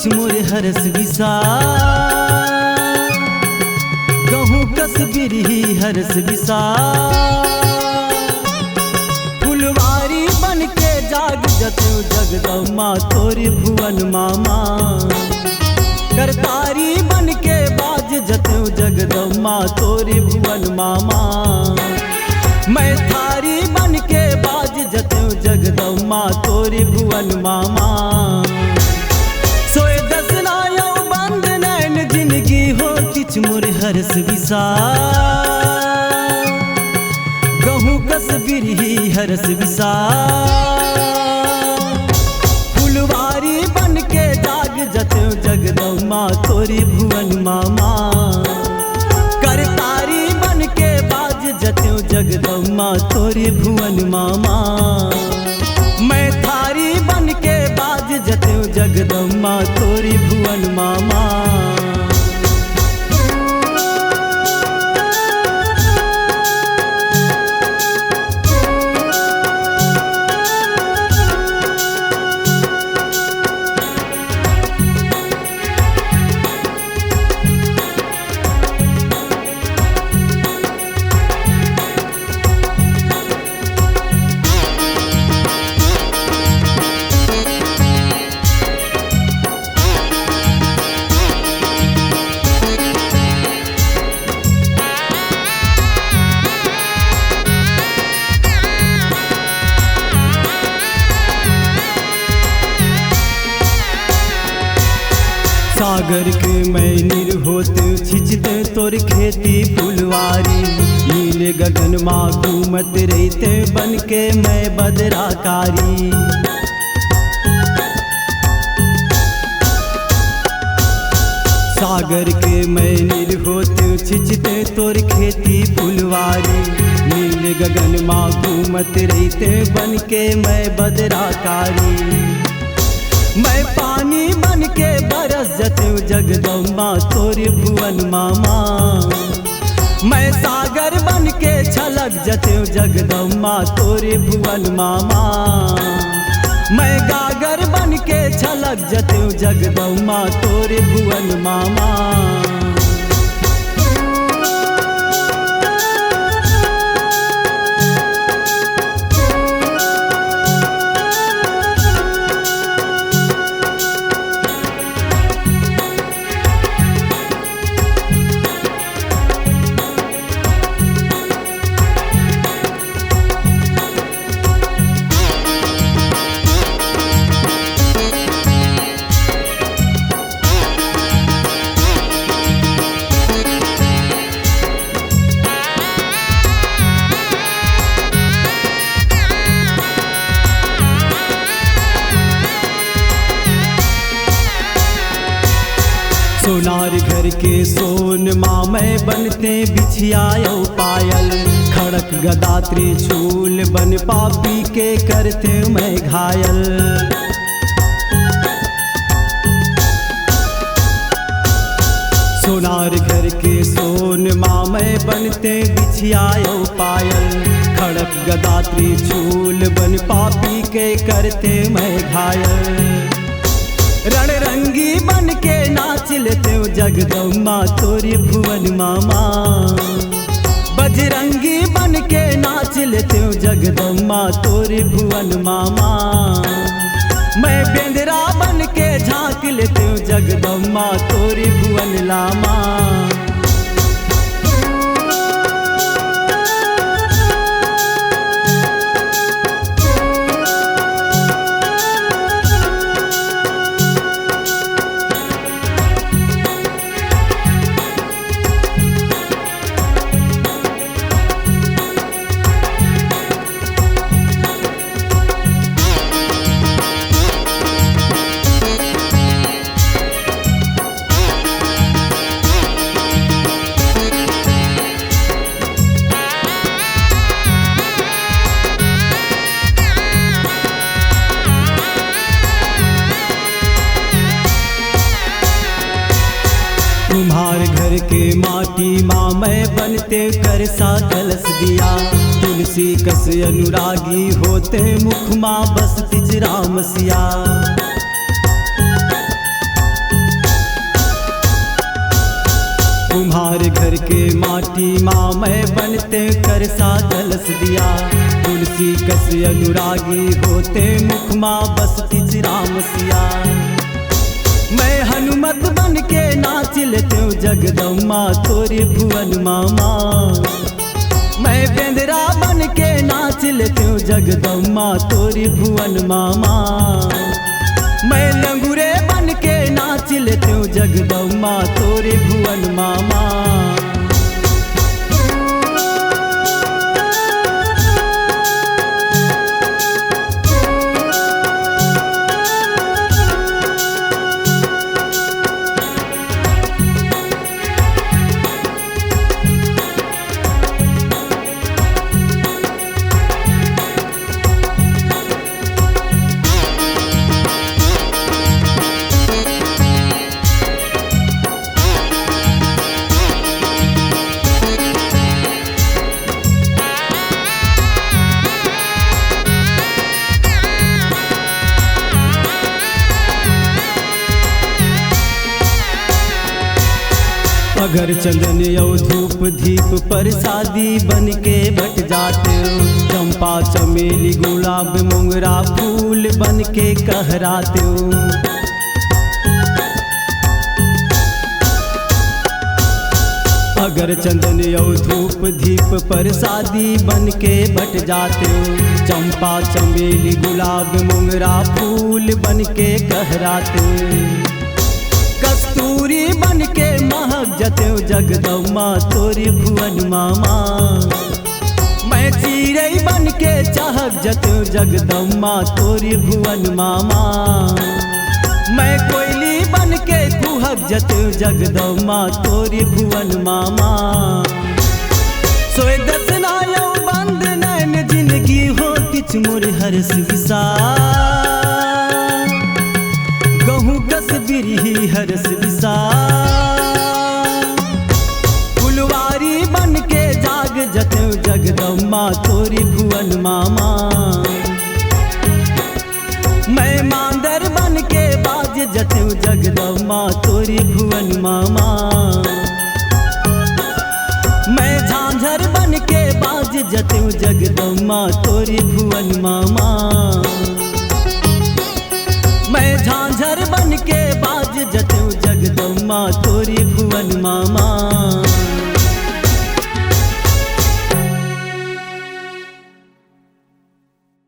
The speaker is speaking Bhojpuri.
किछ मोर हरस विसा गहूँ कस बिरही हरस विसा फुलवारी बन के जाग जतु जगदम्मा तोरी भुवन मामा करतारी बन के बाज जतु जगदम्मा तोरी भुवन मामा मैं थारी बन के बाज जतु जगदम्मा तोरी भुवन मामा सोए दसनायो बंद नैन जिंदगी हो किछ मोर हरस विसा गहूँ कस बिरही हरस विसा फुलवारी बन के जाग जतु जगदम्मा तोरी भुवन मामा करतारी बन के बाज जतु जगदम्मा तोरी भुवन मामा मैं थारी बन के बाज जतु जगदम्मा तोरी भुवन मामा सागर के मैं निर्होत छिचते तोर खेती फुलवारी नीले गगन माँ घूमत रहते बन के मैं बदराकारी सागर के मैं निर्होत छिचते तोर खेती फुलवारी नीले गगन माँ घूमत रहते बन के मैं बदराकारी मैं पानी बन के बरस जतु जगदम्बा तोरी भुवन मामा मैं सागर बन के छलक जतु जगदम्बा तोरी भुवन मामा मैं गागर बन के छलक जतु जगदम्बा तोरी भुवन मामा सोनार घर के सोन माँ मैं बनते बिछियायो पायल खड़क गदा त्रिशूल बन पापी के करते मैं घायल सोनार घर के सोन माँ मैं बनते बिछियायो पायल खड़क गदा त्रिशूल बन पापी के करते मैं घायल रणरंगी बन के नाच लेते जगदम्बा तोरी भुवन मामा बजरंगी बन के नाच लेते जगदम्बा तोरी भुवन मामा मैं बेंदरा बन के झांक लेते जगदम्बा तोरी भुवन लामा तुम्हार घर के माटी माँ मैं बनते कर सा कलश दिया। तुलसी कस अनुरागी होते मुख माँ बस तिज राम सिया। तुम्हारे घर के माटी माँ मैं बनते कर सा कलश दिया। तुलसी कस अनुरागी होते मुख माँ बसती राम सिया। मैं हनुमत बन के नाच लेते हूँ जगदम्बा तोरी भुवन मामा। मैं बेंदरा बन के नाच लेते हूँ जगदम्बा तोरी भुवन मामा। मैं लंगूरे बन के नाच लेते हूँ जगदम्बा तोरे भुवन मामा। अगर चंदन यो धूप दीप पर शादी बन के बट जाते हो। चंपा चमेली गुलाब मोगरा फूल बन के कहराते हो। अगर चंदन यो धूप दीप पर शादी बन के बट जाते हो। चंपा चमेली गुलाब मोगरा फूल बन के कहराते हो। कस्तूरी बन के महक जते जगदम्बा तोरी भुवन मामा। मैं चिड़ै बन के चहक जते जगदम्बा तोरी भुवन मामा। मैं कोयली बन के कुहक जते जगदम्बा तोरी भुवन मामा। सोए दसना यौ बंद नैन जिंदगी हो किछ मोर हर्ष विसार। गहूँ कस बिरही हरस विसार। फुलवारी बन के जाग जते जगदम्बा तोरी भुवन मामा। मैं मांदर बन के बाज जते जगदम्बा तोरी भुवन मामा। मैं झांझर बन के बाज जते जगदम्बा तोरी भुवन मामा। मैं झांझर बन के बाज जते जगदम्बा तोरी भुवन मामा।